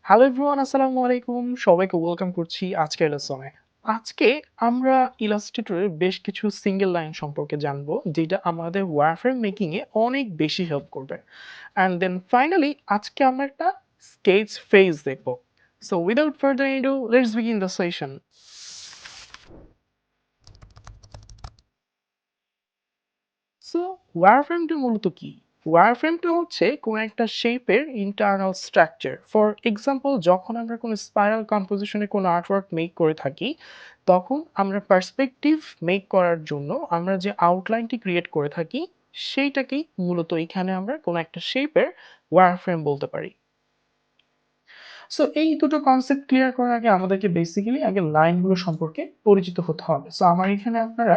Hello everyone, আসসালামু আলাইকুম। সবাইকে ওয়েলকাম করছি আজকের লেসনে। আজকে আমরা ইলাস্ট্রেটরের বেশ কিছু সিঙ্গেল লাইন সম্পর্কে জানবো, যেটা আমাদের ওয়ারফ্রেম মেকিং এ অনেক বেশি হেল্প করবে। অ্যান্ড দেন ফাইনালি আজকে আমরা একটা স্কেচ ফেজ দেখবো। So without further ado let's begin the session. So ওয়্যারফ্রেমটা মূলত কি? ওয়্যারফ্রেমটা হচ্ছে কোনো একটা শেপের ইন্টারনাল স্ট্রাকচার। ফর এক্সাম্পল, যখন আমরা কোনো স্পাইরাল কম্পোজিশনে কোনো আর্টওয়ার্ক মেক করে থাকি, তখন আমরা পার্সপেক্টিভ মেক করার জন্য আমরা যে আউটলাইনটি ক্রিয়েট করে থাকি, সেইটাকেই মূলত এখানে আমরা কোনো একটা শেপের ওয়্যারফ্রেম বলতে পারি। সো এই দুটো কনসেপ্ট ক্লিয়ার করার আগে আমাদেরকে বেসিক্যালি আগে লাইনগুলো সম্পর্কে পরিচিত হতে হবে। সো আমার এখানে আপনারা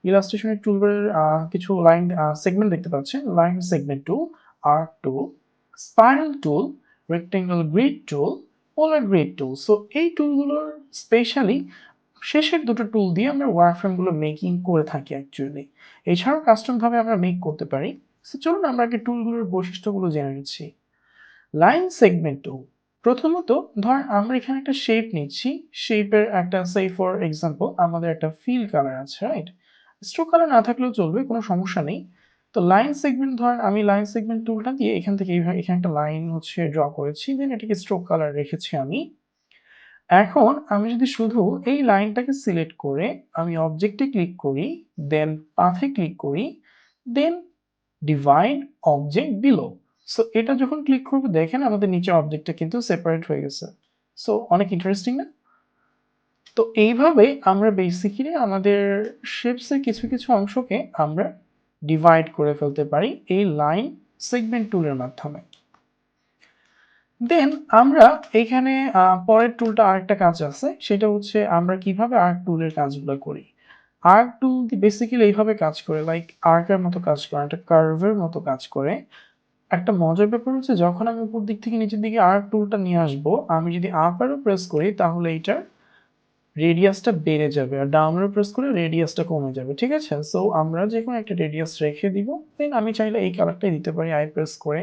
ইলাস্ট্রেশনের টুলবারের কিছু লাইন সেগমেন্ট দেখতে পাচ্ছেন। লাইন সেগমেন্ট টুল, আর্ক টুল, স্পাইরাল টুল, রেক্টেঙ্গল গ্রিড টুল, পোলার গ্রিড টুল। সো এই টুলগুলোর স্পেশালি শেষের দুটো টুল দিয়ে আমরা ওয়ারফ্রেমগুলো মেকিং করে থাকি অ্যাকচুয়ালি। এছাড়াও কাস্টমভাবে আমরা মেক করতে পারি। সো চলুন আমরা আগে টুলগুলোর বৈশিষ্ট্যগুলো জেনে নিচ্ছি। লাইন সেগমেন্ট টুল, প্রথমত ধর আমরা এখানে একটা শেপ নিচ্ছি। শেপের একটা ফর এক্সাম্পল আমাদের একটা ফিল কালার আছে, রাইট? স্ট্রোক কালার না থাকলেও চলবে, কোনো সমস্যা নেই। তো লাইন সেগমেন্ট, ধর আমি লাইন সেগমেন্ট টুলটা দিয়ে এখান থেকে এইভাবে এখানে একটা লাইন ড্র করেছি, দেন এটাকে স্ট্রোক কালার রেখেছি আমি। এখন আমি যদি শুধু এই লাইনটাকে সিলেক্ট করে আমি অবজেক্টে ক্লিক করি, দেন পাথে ক্লিক করি, দেন ডিভাইড অবজেক্ট বিলো। সো এটা যখন ক্লিক করবো দেখেন আমাদের নিচে অবজেক্টটা কিন্তু সেপারেট হয়ে গেছে। সো অনেক ইন্টারেস্টিং না? তো এইভাবে আমরা বেসিক্যালি আমাদের শেপসের কিছু কিছু অংশকে আমরা ডিভাইড করে ফেলতে পারি এই লাইন সেগমেন্ট টুলের মাধ্যমে। দেন আমরা এখানে পরের টুলটা আরেকটা কাজ আছে, সেটা হচ্ছে আমরা কিভাবে আর্ক টুলের কাজগুলো করি। আর্ক টুল বেসিক্যালি এইভাবে কাজ করে, লাইক আর্কের মতো কাজ করে, একটা কার্ভের মতো কাজ করে। একটা মজার ব্যাপার হচ্ছে, যখন আমি উপর দিক থেকে নিচের দিকে আর্ক টুলটা নিয়ে আসবো, আমি যদি আপ অ্যারো প্রেস করি তাহলে এইটার রেডিয়াসটা বেড়ে যাবে, আর ডাউন অ্যারো প্রেস করলে রেডিয়াসটা কমে যাবে, ঠিক আছে? সো আমরা যেকোনো একটা রেডিয়াস রেখে দিব, দেন আমি চাইলে এই কালারটাই দিতে পারি আই প্রেস করে।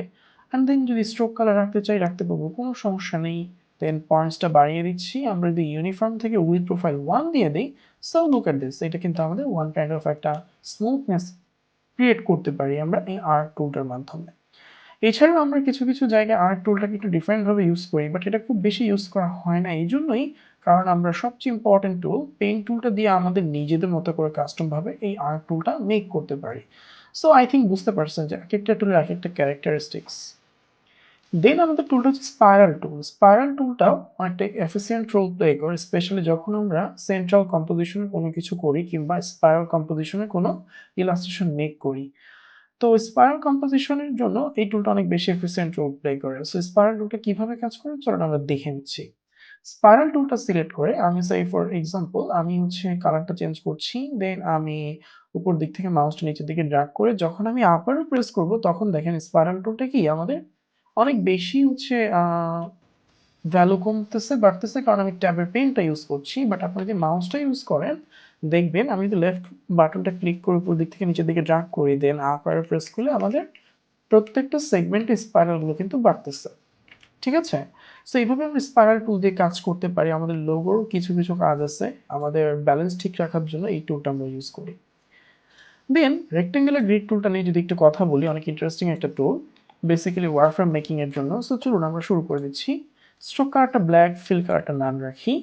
অ্যান্ড দেন যদি স্ট্রোক কালার রাখতে চাই রাখতে পারবো, কোনো সমস্যা নেই। দেন পয়েন্টসটা বাড়িয়ে দিচ্ছি। আমরা যদি ইউনিফর্ম থেকে উইথ প্রোফাইল 1 দিয়ে দিই, সো লুক এট দিস, এটা কিন্তু আমাদের ওয়ান কাইন্ড অফ একটা স্মুথনেস ক্রিয়েট করতে পারি আমরা এই আর্ক টুলটার মাধ্যমে। এছাড়াও আমরা কিছু কিছু জায়গায় আর্ট টুলটাকে একটু ডিফারেন্টভাবে ইউজ করি, বাট এটা খুব বেশি ইউজ করা হয় না এই জন্যই, কারণ আমরা সবচেয়ে ইম্পর্টেন্ট টুল পেইন্ট টুলটা দিয়ে আমাদের নিজেদের মতো করে কাস্টমভাবে এই আর্ট টুলটা মেক করতে পারি। সো আই থিঙ্ক বুঝতে পারছেন যে এক একটা টুলের এক একটা ক্যারেক্টারিস্টিক্স। দেন আমাদের টুলটা হচ্ছে স্পাইরাল টুল। স্পাইরাল টুলটাও অনেকটা এফিসিয়েন্ট রোল প্লে করে, স্পেশালি যখন আমরা সেন্ট্রাল কম্পোজিশনে কোনো কিছু করি কিংবা স্পাইরাল কম্পোজিশনে কোনো ইলাস্ট্রেশন মেক করি। তো স্পাইরাল কম্পোজিশনের জন্য এই টুলটা অনেক বেশি এফিসিয়েন্ট রোল প্লে করে। সো স্পাইরাল টুলটা কিভাবে কাজ করে চলুন আমরা দেখে নিচ্ছি। স্পাইরাল টুলটা সিলেক্ট করে আমি ফর এক্সাম্পল আমি কালারটা চেঞ্জ করছি, দেন আমি উপর দিক থেকে মাউসটা নিচের দিকে ড্র্যাগ করে যখন আমি আপারও প্রেস করব, তখন দেখেন স্পাইরাল টুলটা কি আমাদের অনেক বেশি ভ্যালু কমতেছে বাড়তেছে, কারণ আমি ট্যাবের পেনটা ইউজ করছি। বাট আপনি যদি মাউসটা ইউজ করেন, দেখবেন আমি যদি লেফট বাটনটা ক্লিক করে উপর দিক থেকে নিচের দিকে ড্র্যাগ করি, দেন আপ অ্যারো প্রেস করলে আমাদের প্রত্যেকটা সেগমেন্টে স্পাইরালগুলো কিন্তু বাড়তেছে, ঠিক আছে? সো এইভাবে আমরা স্পাইরাল টুল দিয়ে কাজ করতে পারি। আমাদের লোগোর কিছু কিছু কাজ আছে, আমাদের ব্যালেন্স ঠিক রাখার জন্য এই টুলটা আমরা ইউজ করি। দেন রেক্টেঙ্গুলার গ্রিড টুলটা নিয়ে যদি একটু কথা বলি, অনেক ইন্টারেস্টিং একটা টুল বেসিক্যালি ওয়ারফ্রেম মেকিং এর জন্য। সো চলুন আমরা শুরু করে দিচ্ছি। স্ট্রোক কালারটা ব্ল্যাক, ফিল কালারটা নান রাখি।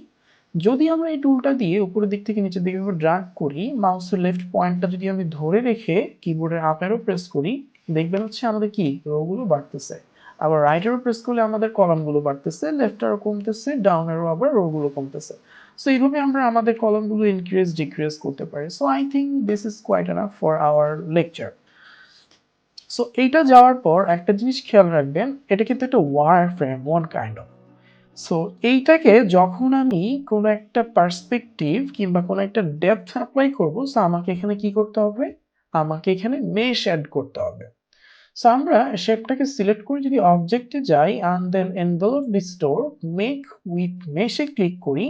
যদি আমরা এই টুলটা দিয়ে উপরের দিক থেকে নিচের দিকে ড্র্যাগ করি, মাউসের লেফট পয়েন্টটা যদি আমি ধরে রেখে কিবোর্ডের আপ অ্যারো প্রেস করি, দেখবেন হচ্ছে আমাদের কি রোগুলো বাড়তেছে। আবার রাইট অ্যারো প্রেস করলে আমাদের কলামগুলো বাড়তেছে, লেফট অ্যারো কমতেছে, ডাউন অ্যারো আবার রোগুলো কমতেছে। সো এইভাবে আমরা আমাদের কলামগুলো ইনক্রিজ ডিক্রিজ করতে পারি। So I think this is quite enough for our lecture. So এইটা যাওয়ার পর একটা জিনিস খেয়াল রাখবেন, এটা কিন্তু একটা wireframe one kind of. So এইটাকে যখন আমি কোনো একটা পার্সপেক্টিভ কিংবা কোনো একটা ডেপথ অ্যাপ্লাই করব, সো আমাকে এখানে কি করতে হবে, আমাকে এখানে মেশ অ্যাড করতে হবে। সো আমরা শেপটাকে সিলেক্ট করে যদি অবজেক্টে যাই and then envelope restore make with মেশে ক্লিক করি,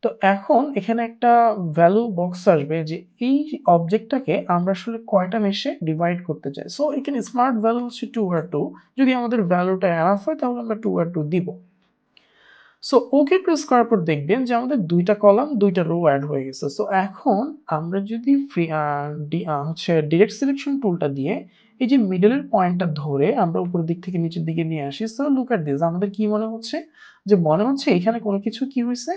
তো এখন এখানে একটা ভ্যালু বক্স আসবে যে এই অবজেক্টটাকে আমরা আসলে কয়টা মেশে ডিভাইড করতে চাই। সো এখানে স্মার্ট ভ্যালু হচ্ছে 2 আর 2। যদি আমাদের ভ্যালুটা এনাফ হয় তাহলে আমরা 2 আর 2 দিব। সো ওকে প্রেস করার পর দেখবেন যে আমাদের ২ টা কলাম ২ টা রো এড হয়ে গেছে। সো এখন আমরা যদি ফ্রি আ ডি আ হচ্ছে ডিরেক্ট সিলেকশন টুলটা দিয়ে এই যে মিডল এর পয়েন্টটা ধরে আমরা উপরের দিক থেকে নিচের দিকে নিয়ে আসি। সো লুক এট দিস, আমাদের কি মনে হচ্ছে? যে মনে হচ্ছে এখানে কোনো কিছু কি হইছে?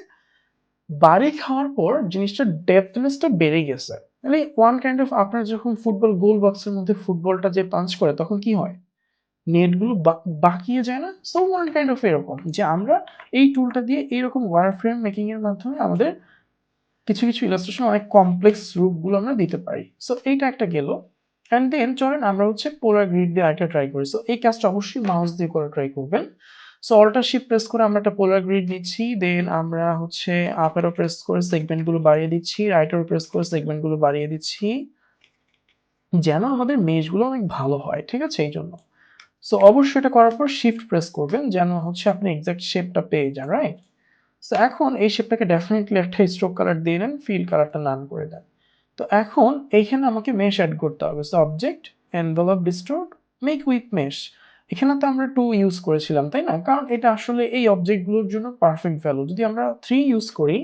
বাড়ি খাওয়ার পর জিনিসটার ডেপথনেস টা বেড়ে গেছে। মানে ওয়ান কাইন্ড অফ আপনার যখন ফুটবল গোল বক্সের মধ্যে ফুটবলটা যে পাঞ্চ করে তখন কি হয়? নেটগুলো বাঁকিয়ে যায় না? সো ওয়ান কাইন্ড অফ এরকম যে আমরা এই টুলটা দিয়ে এইরকম ওয়্যারফ্রেম মেকিং এর মাধ্যমে আমাদের কিছু ইলাস্ট্রেশন অনেক কমপ্লেক্স রূপগুলো আমরা দিতে পারি। সো এইটা একটা গেল। অ্যান্ড দেন চলেন আমরা হচ্ছে পোলার গ্রিড দিয়ে আরেকটা ট্রাই করি। সো এই কাজটা অবশ্যই মাউস দিয়ে করে ট্রাই করবেন। সো অল্টার শিফট প্রেস করে আমরা একটা পোলার গ্রিড নিচ্ছি। দেন আমরা হচ্ছে আপ অ্যারো প্রেস করে সেগমেন্ট গুলো বাড়িয়ে দিচ্ছি। রাইট অ্যারো প্রেস করে সেগমেন্ট গুলো বাড়িয়ে দিচ্ছি। যেন আমাদের মেশগুলো অনেক ভালো হয়। ঠিক আছে? এইজন্য। সো অবশ্যই এটা করার পর শিফট প্রেস করবেন যেন হচ্ছে আপনি এক্সাক্ট শেপটা পেয়ে যান, রাইট? সো এখন এই শেপটাকে ডেফিনিটলি একটা স্ট্রোক কালার দিয়ে নেন, ফিল কালারটা নান করে দেন। তো এখন এইখানে আমাকে মেশ এড করতে হবে। So object, envelope, distort, make with mesh. এখানে তো আমরা 2 ইউজ করেছিলাম, তাই না? কারণ এটা আসলে এই অবজেক্টগুলোর জন্য পারফেক্ট ভ্যালু। যদি আমরা 3 ইউজ করি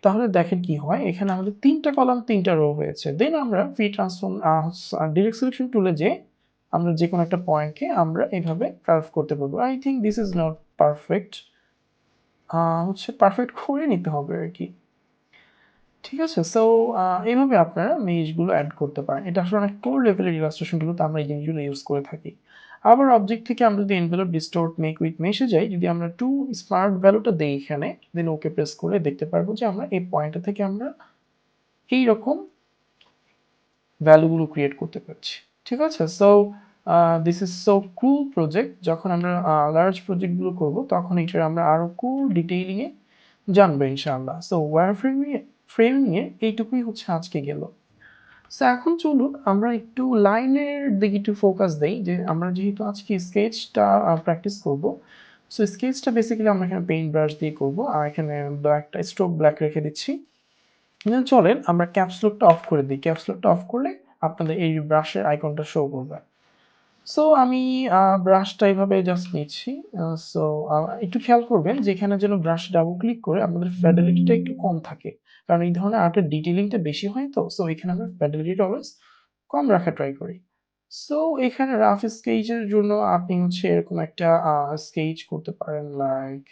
তাহলে দেখেন কি হয়, এখানে আমাদের ৩ টা কলাম ৩ টা রো হয়েছে। দেন আমরা ফ্রি ট্রান্সফর্ম ডিরেক্ট সিলেকশন টুলে যেয়ে আমরা যেকোনো একটা পয়েন্টকে আমরা এভাবে কার্ভ করতে পারবো। I think this is not perfect. হচ্ছে পারফেক্ট করে নিতে হবে আরকি। ঠিক আছে? সো এইভাবে আপনারা মেশগুলো এড করতে পারেন। এটা আসলে অনেক কোর লেভেলের ইলাস্ট্রেশনগুলোতে আমরা এই জিনিসগুলো ইউজ করে থাকি। আবার অবজেক্ট থেকে আমরা যদি এনভেলপ, ডিস্টোর্ট, মেক উইথ মেশে যাই, যদি আমরা টু স্মার্ট ভ্যালুটা দেই এখানে, দেন ওকে প্রেস করে দেখতে পারবো যে আমরা এই পয়েন্টটা থেকে আমরা এইরকম ভ্যালুগুলো ক্রিয়েট করতে পারছি। ঠিক আছে? So this is so cool project. যখন আমরা লার্জ প্রজেক্টগুলো করব তখন এটার আমরা আরো কুল ডিটেইলিং এ জানবো ইনশাআল্লাহ। সো ফ্রেমিং এর এইটুকুই হচ্ছে আজকে গেল। সো এখন চলুন আমরা একটু লাইনের দিকে একটু ফোকাস দেই যে আমরা যেহেতু আজকে স্কেচটা প্র্যাকটিস করব। সো স্কেচটা বেসিক্যালি আমরা এখানে পেইন্ট ব্রাশ দিয়ে করব। আর এখানে ব্ল্যাকটা স্ট্রোক ব্ল্যাক রেখে দিচ্ছি। চলেন আমরা ক্যাপস লকটা অফ করে দিই। ক্যাপস লকটা অফ করলে আপনাদের এই ব্রাশের আইকনটা শো করবে। সো আমি ব্রাশটা এভাবে জাস্ট নিচ্ছি। সো একটু খেয়াল করবেন যে এখানে যেন ব্রাশ ডাবল ক্লিক করে আপনাদের ফ্যাডালিটিটা একটু কম থাকে। কারণ এই ধরনের আর্টের ডিটেইলিংটা বেশি হয় তো। সো এখানে আমরা ফ্যাডালিটিটা অলওয়েজ কম রাখার ট্রাই করি। সো এখানে রাফ স্কেচের জন্য আপনি হচ্ছে এরকম একটা স্কেচ করতে পারেন লাইক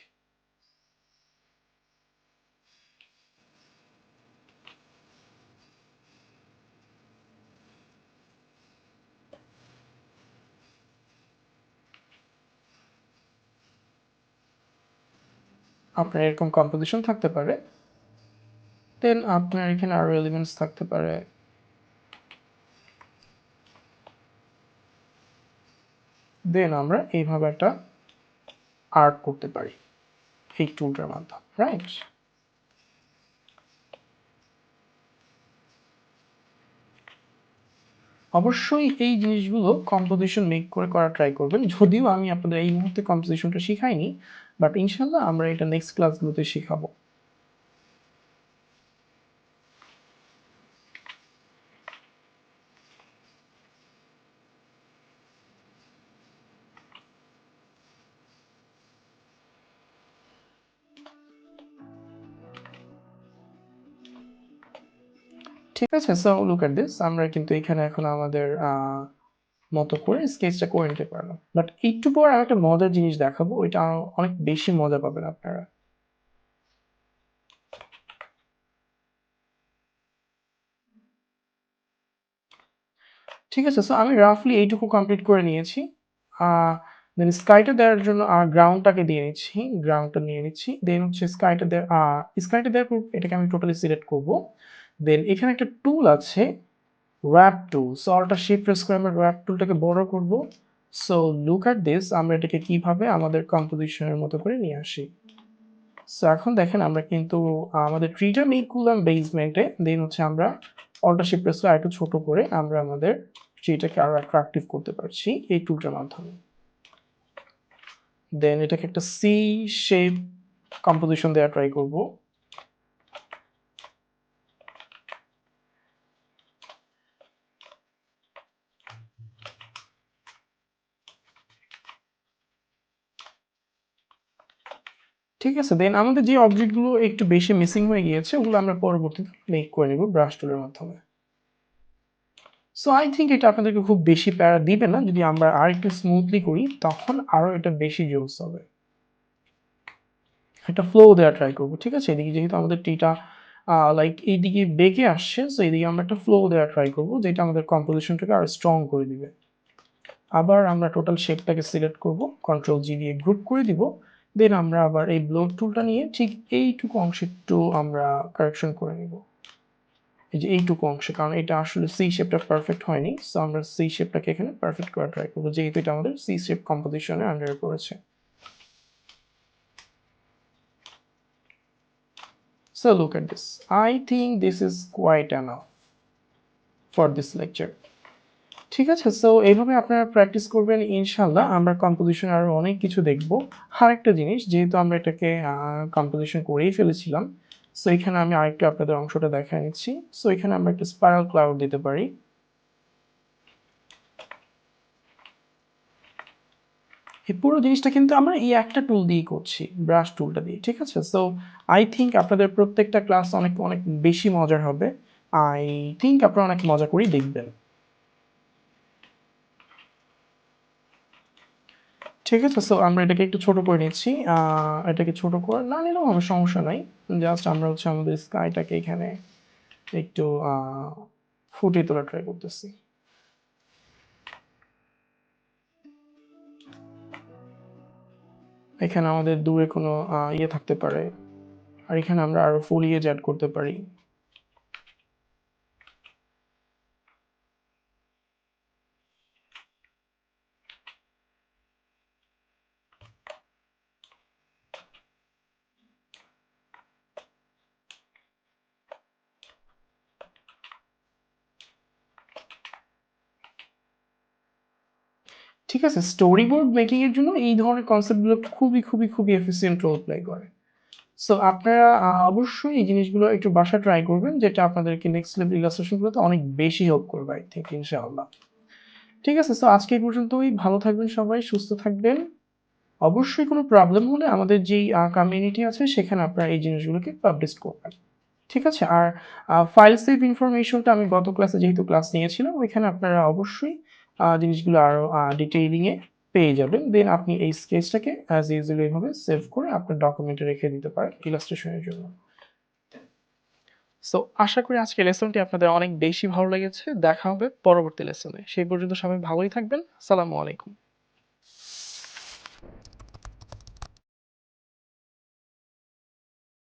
আপনার এরকম কম্পোজিশন থাকতে পারে। দেন আপনার এখানে আরো এলিমেন্টস থাকতে পারে। দেন আমরা এইভাবে একটা আর্ট করতে পারি এই টুলটার মাধ্যমে, রাইট? অবশ্যই এই জিনিসগুলো কম্পোজিশন মেক করে করার ট্রাই করবেন। যদিও আমি আপনাদের এই মুহূর্তে কম্পোজিশনটা শিখাইনি, বাট ইনশাল্লাহ আমরা এটা নেক্সট ক্লাসগুলোতে শিখাবো। ঠিক আছে? সো লুক এট দিস, আমরা কিন্তু এখানে এখন আমাদের মতো করে স্কেচটা করে নিতে পারলাম। বাট একটু পর আমি একটা মজার জিনিস দেখাবো, ওইটা আরো অনেক বেশি মজা পাবেন আপনারা। ঠিক আছে? সো আমি রাফলি এইটুকু কমপ্লিট করে নিয়েছি। দেন স্কাইটা দেওয়ার জন্য গ্রাউন্ডটাকে দিয়ে নিচ্ছি। গ্রাউন্ডটা নিয়ে নিচ্ছি। দেন হচ্ছে স্কাইটা দেওয়ার পর এটাকে আমি টোটালি সিলেক্ট করব। দেন এখানে একটা টুল আছে, র‍্যাপ টুল। সো অলটা শিফট প্রেস করে আমরা র‍্যাপ টুলটাকে বড় করব। সো লুক এট দিস, আমরা এটাকে কিভাবে আমাদের কম্পোজিশনের মতো করে নিয়ে আসি। সো এখন দেখেন আমরা কিন্তু আমাদের ট্রিটা মেক করলাম বেসমেন্টে। দেন হচ্ছে আমরা অল্টার শিফট প্রেস করে আরেকটু ছোট করে আমরা আমাদের ট্রিটাকে আরো অ্যাট্রাকটিভ করতে পারছি এই টুলটার মাধ্যমে। দেন এটাকে একটা সি শেপ কম্পোজিশন দেওয়া ট্রাই করব। ঠিক আছে? দেন আমাদের যে অবজেক্টগুলো একটু বেশি মিসিং হয়ে গিয়েছে ওগুলো আমরা পরবর্তীতে মেক করে নিব ব্রাশ টুলের মাধ্যমে। সো আই থিংক এটা আপনাদেরকে খুব বেশি প্যারা দিবে না। যদি আমরা আরেকটু স্মুথলি করি তখন আরো এটা বেশি জোস হবে। একটা ফ্লো দেওয়ার ট্রাই করব। ঠিক আছে? এদিকে যেহেতু আমাদের টিটা লাইক এইদিকে বেঁকে আসছে, সো এদিকে আমরা একটা ফ্লো দেওয়ার ট্রাই করব যেটা আমাদের কম্পোজিশনটাকে আরো স্ট্রং করে দিবে। আবার আমরা টোটাল শেপটাকে সিলেক্ট করব, কন্ট্রোল জি দিয়ে গ্রুপ করে দিব। দেন আমরা আবার এই ব্লো টুলটা নিয়ে ঠিক এইটুকু অংশে একটু আমরা কারেকশন করে নিব। এই যে এইটুকু অংশে, কারণ এটা আসলে সি শেপটা পারফেক্ট হয়নি, সো আমরা সি শেপটাকে এখানে পারফেক্ট করার ট্রাই করবো যেহেতু এটা আমাদের সি শেপ কম্পোজিশনে আন্ডারে পড়েছে। So look at this. I think this is quite enough for this lecture. ঠিক আছে, সো এইভাবে আপনারা প্র্যাকটিস করবেন ইনশাল্লাহ। আমরা কম্পোজিশন আরো অনেক কিছু দেখব। আরেকটা জিনিস, যেহেতু আমরা এটাকে কম্পোজিশন করেই ফেলেছিলাম, সো এখানে আমি আরেকটু আপনাদের অংশটা দেখায় নিচ্ছি। সো এখানে আমরা একটা স্পাইরাল ক্লাউড দিতে পারি। এই পুরো জিনিসটা কিন্তু আমরা এই একটা টুল দিয়েই করছি, ব্রাশ টুলটা দিয়ে। ঠিক আছে? সো আই থিঙ্ক আপনাদের প্রত্যেকটা ক্লাস অনেক অনেক বেশি মজার হবে। আই থিঙ্ক আপনারা অনেক মজা করেই দেখবেন। ঠিক আছে? সো আমরা এটাকে একটু ছোট করে নিচ্ছি। এটাকে ছোট করে না নিলেও হবে, সমস্যা নাই। জাস্ট আমরা হচ্ছে আমাদের স্কাইটাকে এখানে একটু ফুটিয়ে তোলার ট্রাই করতেছি। এখানে আমাদের দূরে কোনো ইয়ে থাকতে পারে। আর এখানে আমরা আরো ফোলিয়েজ এড করতে পারি। ঠিক আছে? স্টোরি বোর্ড মেকিং এর জন্য এই ধরনের কনসেপ্টগুলো খুবই এফিসিয়েন্ট রোল প্লে করে। সো আপনারা অবশ্যই এই জিনিসগুলো একটু বাসায় ট্রাই করবেন, যেটা আপনাদেরকে নেক্সট লেভেল ইলাস্ট্রেশন গুলোতে অনেক বেশি হেল্প করবে আই থিংক, ইনশাআল্লাহ। ঠিক আছে? সো আজকে এই পর্যন্তই। ভালো থাকবেন সবাই, সুস্থ থাকবেন। অবশ্যই কোনো প্রবলেম হলে আমাদের যেই কমিউনিটি আছে সেখানে আপনারা এই জিনিসগুলোকে পাবলিশ করবেন। ঠিক আছে? আর ফাইল সেভ ইনফরমেশনটা আমি গত ক্লাসে যেহেতু ক্লাস নিয়েছিলাম, ওইখানে আপনারা অবশ্যই জিনিসগুলো আরো ডিটেইলিং এ পেয়ে যাবেন। দেন আপনি এই স্কেচটাকে অ্যাজ ইউজুয়াল এভাবে সেভ করে আপনার ডকুমেন্টে রেখে দিতে পারেন ইলাস্ট্রেশনের জন্য। সো আশা করি আজকের লেসনটি আপনাদের অনেক বেশি ভালো লেগেছে। দেখা হবে পরবর্তী লেসনে। সেই পর্যন্ত সবাই ভালোই থাকবেন। আসসালামু আলাইকুম।